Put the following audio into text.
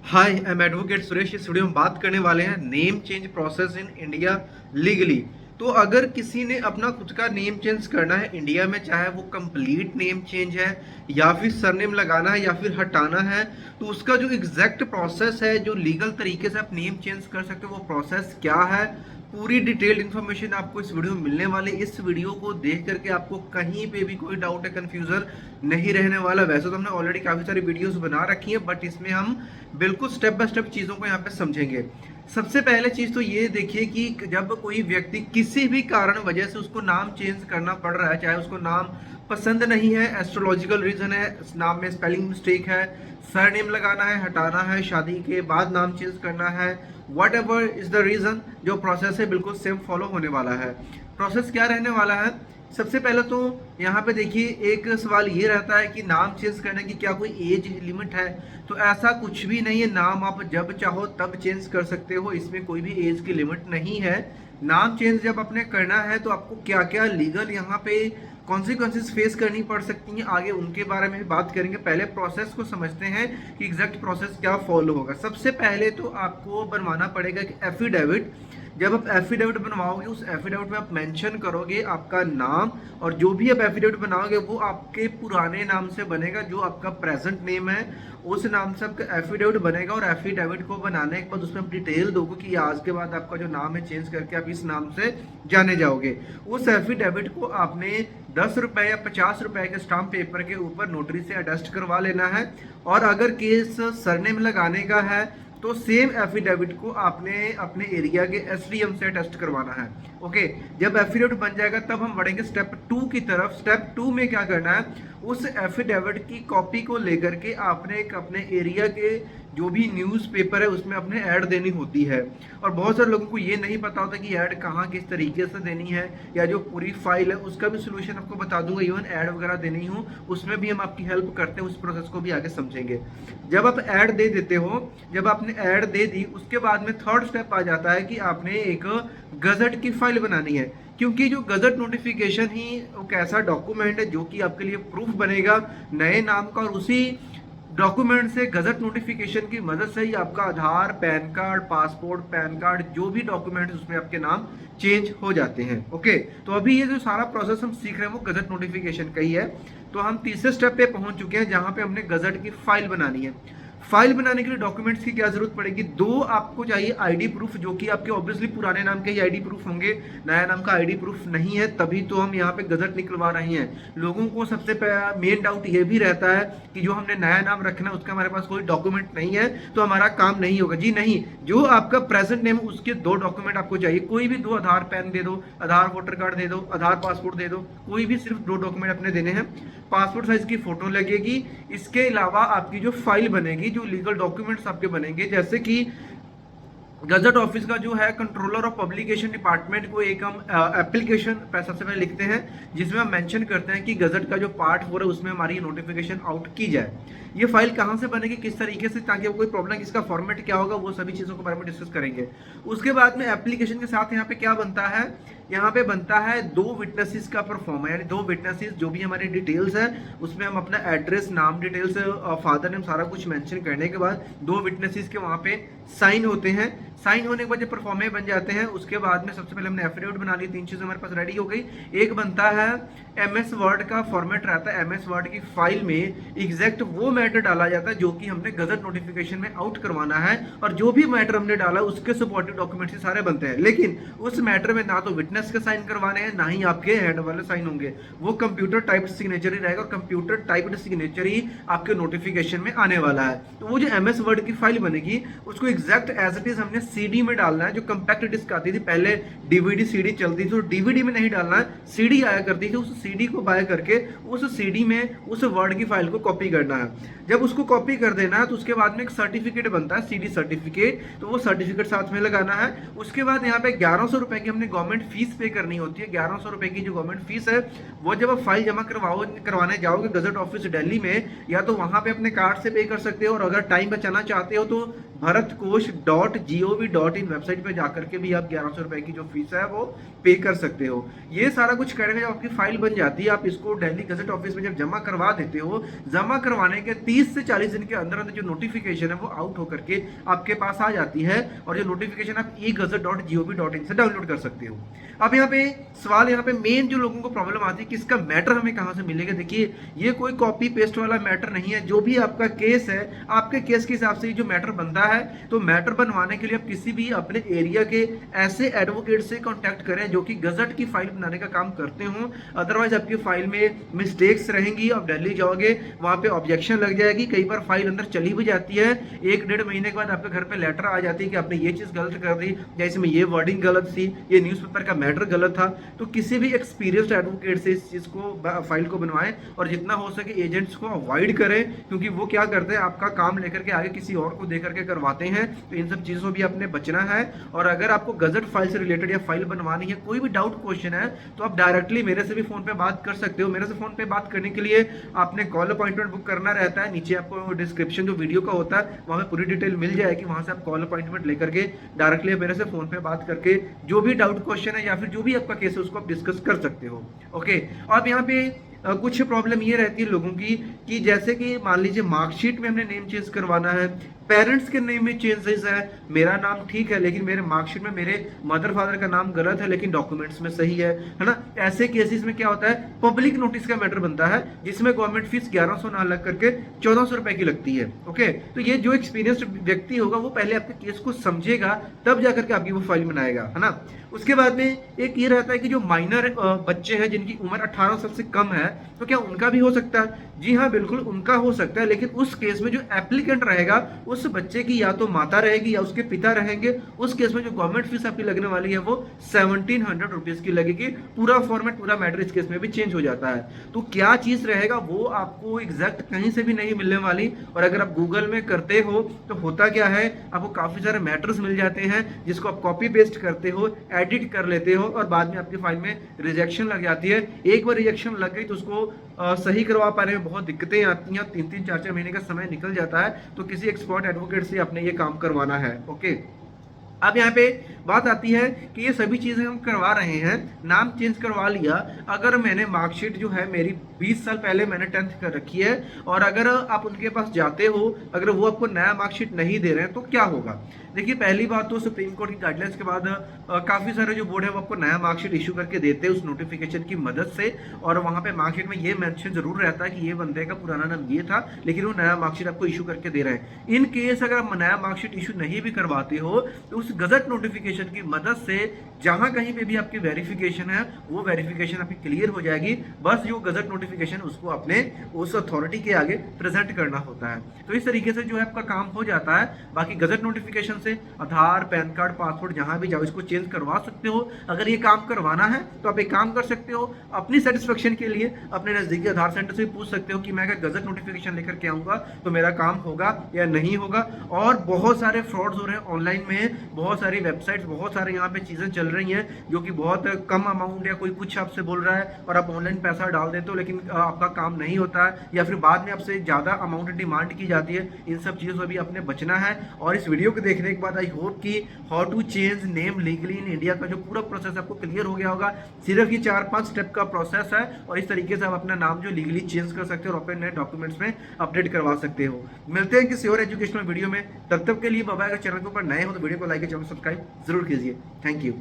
Hi I am advocate Suresh. इस video में बात करने वाले हैं name change process in India legally. तो अगर किसी ने अपना खुद का नेम चेंज करना है इंडिया में, चाहे वो कंप्लीट नेम चेंज है या फिर सरनेम लगाना है या फिर हटाना है, तो उसका जो एग्जैक्ट प्रोसेस है, जो लीगल तरीके से आप नेम चेंज कर सकते हो, वो प्रोसेस क्या है, पूरी डिटेल्ड इन्फॉर्मेशन आपको इस वीडियो में मिलने वाली। इस वीडियो को देख करके आपको कहीं पे भी कोई डाउट या कंफ्यूजन नहीं रहने वाला। वैसे तो हमने ऑलरेडी काफी सारी वीडियोस बना रखी है, बट इसमें हम बिल्कुल स्टेप बाय स्टेप चीजों को यहाँ पे समझेंगे। सबसे पहले चीज तो ये देखिए कि जब कोई व्यक्ति किसी भी कारण वजह से उसको नाम चेंज करना पड़ रहा है, चाहे उसको नाम पसंद नहीं है, एस्ट्रोलॉजिकल रीजन है, नाम में स्पेलिंग मिस्टेक है, सरनेम लगाना है, हटाना है, शादी के बाद नाम चेंज करना है, whatever is the reason, जो प्रोसेस है बिल्कुल सेम फॉलो होने वाला है। प्रोसेस क्या रहने वाला है? सबसे पहले तो यहाँ पे देखिए, एक सवाल ये रहता है कि नाम चेंज करने की क्या कोई एज लिमिट है? तो ऐसा कुछ भी नहीं है। नाम आप जब चाहो तब चेंज कर सकते हो, इसमें कोई भी एज की लिमिट नहीं है। नाम चेंज जब आपने करना है तो आपको क्या क्या लीगल यहाँ पे कॉन्सिक्वेंसेस फेस करनी पड़ सकती हैं, आगे उनके बारे में भी बात करेंगे। पहले प्रोसेस को समझते हैं कि एग्जैक्ट प्रोसेस क्या फॉलो होगा। सबसे पहले तो आपको बनवाना पड़ेगा एक एफिडेविट। जब आप एफिडेविट बनवाओगे, उस एफिडेविट में आप मेंशन करोगे आपका नाम, और जो भी आप एफिडेविट बनाओगे वो आपके पुराने नाम से बनेगा, जो आपका प्रेजेंट नेम है उस नाम से आपका एफिडेविट बनेगा। और एफिडेविट को बनाने के बाद उसमें आप डिटेल दोगे कि आज के बाद आपका जो नाम है चेंज करके आप इस नाम से जाने जाओगे। उस एफिडेविट को आपने 10 रुपए या 50 रुपए के स्टाम्प पेपर के ऊपर नोटरी से अटेस्ट करवा लेना है। और अगर केस सरनेम लगाने का है तो सेम एफिडेविट को आपने अपने एरिया के एसडीएम से टेस्ट करवाना है। ओके, जब एफिडेविट बन जाएगा तब हम बढ़ेंगे स्टेप 2 की तरफ। स्टेप 2 में क्या करना है? उस एफिडेविट की कॉपी को लेकर के आपने एक अपने एरिया के जो भी न्यूज़पेपर है उसमें अपने ऐड देनी होती है। और बहुत सारे लोगों को ये नहीं पता होता कि ऐड कहाँ किस तरीके से देनी है, या जो पूरी फाइल है उसका भी सोल्यूशन आपको बता दूंगा। इवन ऐड वगैरह देनी हो उसमें भी हम आपकी हेल्प करते हैं, उस प्रोसेस को भी आगे समझेंगे। जब आप ऐड दे देते हो, जब आपने ऐड दे दी, उसके बाद में थर्ड स्टेप आ जाता है कि आपने एक गजट की फाइल बनानी है। क्योंकि जो गजट नोटिफिकेशन ही एक ऐसा डॉक्यूमेंट है जो कि आपके लिए प्रूफ बनेगा नए नाम का, और उसी डॉक्यूमेंट से गजट नोटिफिकेशन की मदद से ही आपका Aadhaar, PAN card, passport, PAN card, जो भी डॉक्यूमेंट उसमें आपके नाम चेंज हो जाते हैं। ओके, तो अभी ये जो सारा प्रोसेस हम सीख रहे हैं वो गजट नोटिफिकेशन का ही है। तो हम तीसरे स्टेप पे पहुंच चुके हैं जहां पे हमने गजट की फाइल बनानी है। फाइल बनाने के लिए डॉक्यूमेंट्स की क्या जरूरत पड़ेगी? 2 आपको चाहिए आईडी प्रूफ, जो कि आपके ऑब्वियसली पुराने नाम के ही आईडी प्रूफ होंगे, नया नाम का आईडी प्रूफ नहीं है, तभी तो हम यहाँ पे गजट निकलवा रहे हैं। लोगों को सबसे मेन डाउट ये भी रहता है कि जो हमने नया नाम रखना है उसका हमारे पास कोई डॉक्यूमेंट नहीं है तो हमारा काम नहीं होगा। जी नहीं, जो आपका प्रेजेंट नेम उसके 2 डॉक्यूमेंट आपको चाहिए। कोई भी 2, आधार पैन दे दो, आधार वोटर कार्ड दे दो, आधार पासपोर्ट दे दो, कोई भी सिर्फ 2 डॉक्यूमेंट अपने देने हैं। पासपोर्ट साइज की फोटो लगेगी। इसके अलावा आपकी जो फाइल बनेगी, जो लीगल डॉक्यूमेंट्स आपके बनेंगे, जैसे कि गजट ऑफिस का जो है कंट्रोलर ऑफ पब्लिकेशन डिपार्टमेंट को एक हम एप्लीकेशन सबसे पहले लिखते हैं जिसमें हम मेंशन करते हैं कि गजट का जो पार्ट 4 है उसमें हमारी नोटिफिकेशन आउट की जाए। ये फाइल कहाँ से बनेगी, किस तरीके से, ताकि कोई प्रॉब्लम, इसका फॉर्मेट क्या होगा, वो सभी चीज़ों के बारे में डिस्कस करेंगे। उसके बाद में एप्लीकेशन के साथ यहाँ पे क्या बनता है? यहाँ पे बनता है 2 विटनेसेस का परफॉर्मा, यानी 2 विटनेसेस, जो भी हमारी डिटेल्स है उसमें हम अपना एड्रेस, नाम, डिटेल्स, फादर नेम, सारा कुछ मेंशन करने के बाद 2 विटनेसेस के वहाँ पे साइन होते हैं। साइन होने के बाद जब परफॉर्मे बन जाते हैं, उसके बाद में सबसे पहले हमने एफिडेविट बना ली, 3 चीजें हमारे पास रेडी हो गई। एक बनता है एमएस वर्ड का फॉर्मेट रहता है, एमएस वर्ड की फाइल में एग्जैक्ट वो मैटर डाला जाता है जो कि हमने गजट नोटिफिकेशन में आउट करवाना है, और जो भी मैटर हमने डाला उसके सपोर्टिव डॉक्यूमेंट्स सारे बनते हैं। लेकिन उस मैटर में ना तो विटनेस के साइन करवाने हैं, ना ही आपके हैंड वाले साइन होंगे, वो कंप्यूटर टाइप्ड सिग्नेचर ही रहेगा, और कंप्यूटर टाइप्ड सिग्नेचर ही आपके नोटिफिकेशन में आने वाला है। तो वो जो एमएस वर्ड की फाइल बनेगी उसको एग्जैक्ट एज इट इज हमने सीडी में डालना है। जो कंपैक्ट डिस्क आती थी पहले, डीवीडी सीडी चलती थी, तो डीवीडी में नहीं डालना है, सीडी आया करती थी, उस सीडी को बाय करके उस सीडी में उस वर्ड की फाइल को कॉपी करना है। जब उसको कॉपी कर देना है तो उसके बाद में एक सर्टिफिकेट बनता है, सीडी सर्टिफिकेट, तो वो सर्टिफिकेट साथ में लगाना है। उसके बाद यहाँ पे 1100 रुपए की हमने गवर्नमेंट फीस पे करनी होती है। 1100 रुपए की जो गवर्नमेंट फीस है वो जब आप फाइल जमा करवाने जाओगे गजट ऑफिस दिल्ली में, या तो वहां पे अपने कार्ड से पे कर सकते हो, और अगर टाइम बचाना चाहते हो तो bharatkosh.gov.in वेबसाइट पे जाकर के भी आप 1100 रुपए की जो फीस है वो पे कर सकते हो। ये सारा कुछ करने के जब आपकी फाइल बन जाती है, आप इसको दिल्ली गजट ऑफिस में जब जमा करवा देते हो, जमा करवाने के 30 से 40 दिन के अंदर अंदर जो नोटिफिकेशन है वो आउट होकर के आपके पास आ जाती है, और जो नोटिफिकेशन आप e-gazette.gov.in से डाउनलोड कर सकते हो। अब यहाँ पे सवाल, यहाँ पे मेन जो लोगों को प्रॉब्लम आती है कि इसका मैटर हमें कहाँ से मिलेगा। देखिए, ये कोई कॉपी पेस्ट वाला मैटर नहीं है। जो भी आपका केस है, आपके केस के हिसाब से जो मैटर बनता है, तो मैटर बनवाने के लिए आप किसी भी अपने एरिया के ऐसे एडवोकेट से कांटेक्ट करें जो कि गजट की फाइल बनाने का काम करते हो। अदरवाइज आपकी फाइल में मिस्टेक्स रहेंगी, आप दिल्ली जाओगे, वहां पे ऑब्जेक्शन लग जाएगी। कई बार फाइल अंदर चली भी जाती है, 1-1.5 महीने के बाद आपके घर पे लेटर आ जाती है कि आपने ये चीज गलत कर दी, या इसमें ये वर्डिंग गलत थी, ये न्यूज़पेपर का मैटर गलत था। तो किसी भी एक्सपीरियंस्ड एडवोकेट से इस चीज को, फाइल को बनवाएं, और जितना हो सके एजेंट्स को अवॉइड करें, क्योंकि वो क्या करते हैं, आपका काम लेकर के आगे किसी और को देकर के करवाते हैं। तो इन सब चीजों भी आपने बचना है। और अगर आपको गजट फाइल से रिलेटेड या फाइल बनवानी है, कोई भी डाउट क्वेश्चन है, तो आप डायरेक्टली मेरे से भी फोन पे बात कर सकते हो। मेरे से फोन पे बात करने के लिए आपने कॉल अपॉइंटमेंट बुक करना रहता है। नीचे आपको डिस्क्रिप्शन जो वीडियो का होता है वहां पे पूरी डिटेल मिल जाएगी, वहां से आप कॉल अपॉइंटमेंट लेकर के डायरेक्टली मेरे से फोन पे बात करके जो भी डाउट क्वेश्चन है या फिर जो भी आपका केस है उसको आप डिस्कस कर सकते हो। ओके, अब यहाँ पे कुछ प्रॉब्लम ये रहती है लोगों की कि जैसे कि मान लीजिए मार्कशीट में हमने नेम चेंज करवाना है, पेरेंट्स के नेम में चेंजेस है, मेरा नाम ठीक है लेकिन मेरे मार्कशीट में मेरे मदर फादर का नाम गलत है लेकिन डॉक्यूमेंट्स में सही है ना। ऐसे केसेस में क्या होता है, पब्लिक नोटिस का मैटर बनता है, जिसमें गवर्नमेंट फीस 1100 ना लग करके 1400 रुपए की लगती है। ओके, तो ये जो एक्सपीरियंस्ड व्यक्ति होगा वो पहले आपके केस को समझेगा, तब जाकर के आपकी वो फाइल बनाएगा, है ना। उसके बाद में एक ये रहता है कि जो माइनर बच्चे हैं जिनकी उम्र 18 साल से कम है, तो क्या उनका भी हो सकता है? जी हाँ, बिल्कुल उनका हो सकता है, लेकिन उस केस में जो एप्लीकेंट रहेगा उस बच्चे की या तो माता रहेगी या उसके पिता रहेंगे। उस केस में जो गवर्नमेंट फीस आपकी लगने वाली है वो 1700 रुपीज की लगेगी। पूरा फॉर्मेट, पूरा मैटर इस केस में भी चेंज हो जाता है। तो क्या चीज रहेगा वो आपको एग्जैक्ट कहीं से भी नहीं मिलने वाली। और अगर आप गूगल में करते हो तो होता क्या है, आपको काफी सारे मैटर्स मिल जाते हैं जिसको आप कॉपी पेस्ट करते हो, एडिट कर लेते हो, और बाद में आपकी फाइल में रिजेक्शन लग जाती है। एक बार रिजेक्शन लग गई तो उसको सही करवा पाने में बहुत दिक्कतें आती हैं, 3-3, 4-4 महीने का समय निकल जाता है। तो किसी एक्सपर्ट एडवोकेट से अपने ये काम करवाना है। ओके, अब यहाँ पे बात आती है कि ये सभी चीजें हम करवा रहे हैं, नाम चेंज करवा लिया, अगर मैंने मार्कशीट जो है मेरी 20 साल पहले मैंने 10th कर रखी है, और अगर आप उनके पास जाते हो, अगर वो आपको नया मार्कशीट नहीं दे रहे हैं तो क्या होगा। देखिए, पहली बात तो सुप्रीम कोर्ट की गाइडलाइंस के बाद काफी सारे जो बोर्ड है वो आपको नया मार्कशीट इशू करके देते हैं उस नोटिफिकेशन की मदद से, और वहां पे मार्कशीट में ये मेंशन जरूर रहता है कि ये बंदे का पुराना नाम ये था, लेकिन वो नया मार्कशीट आपको इशू करके दे रहे हैं। इन केस अगर आप नया मार्कशीट इशू नहीं भी करवाते हो तो उस गजट नोटिफिकेशन की मदद से जहां कहीं पे भी आपकी वेरिफिकेशन है वो वेरिफिकेशन आपकी क्लियर हो जाएगी। बस जो गजट नोटिफिकेशन उसको अपने उस अथॉरिटी के आगे प्रेजेंट करना होता है। तो इस तरीके से जो है आपका काम हो जाता है। बाकी गजट नोटिफिकेशन से आधार, पैन कार्ड, पासपोर्ट जहां भी जाओ इसको चेंज करवा सकते हो। अगर ये काम करवाना है तो आप एक काम कर सकते हो, अपनी सेटिस्फेक्शन के लिए अपने नजदीकी आधार सेंटर से पूछ सकते हो कि मैं अगर गजट नोटिफिकेशन लेकर के आऊंगा तो मेरा काम होगा या नहीं होगा। और बहुत सारे फ्रॉड्स हो रहे हैं ऑनलाइन में, बहुत सारी वेबसाइट्स, बहुत सारे यहाँ पे चीजें चल रही हैं जो कि बहुत कम अमाउंट या कोई कुछ आपसे बोल रहा है और आप ऑनलाइन पैसा डाल देते हो, लेकिन आपका काम नहीं होता है, या फिर बाद में आपसे ज्यादा अमाउंट डिमांड की जाती है। इन सब चीजों से भी अपने बचना है। और इस वीडियो को देखने के बाद आई होप कि how to change name legally in India का जो पूरा प्रोसेस आपको क्लियर हो गया होगा। सिर्फ ये 4-5 स्टेप का प्रोसेस है, और इस तरीके से आप अपना नाम जो लीगली चेंज कर सकते हो और अपने नए डॉक्यूमेंट्स में अपडेट करवा सकते हो। मिलते हैं किसी और एजुकेशनल वीडियो में, तब तक के लिए बाय बाय। अगर चैनल के ऊपर नए हो तो वीडियो को लाइक, चैनल सब्सक्राइब जरूर कीजिए। Thank you.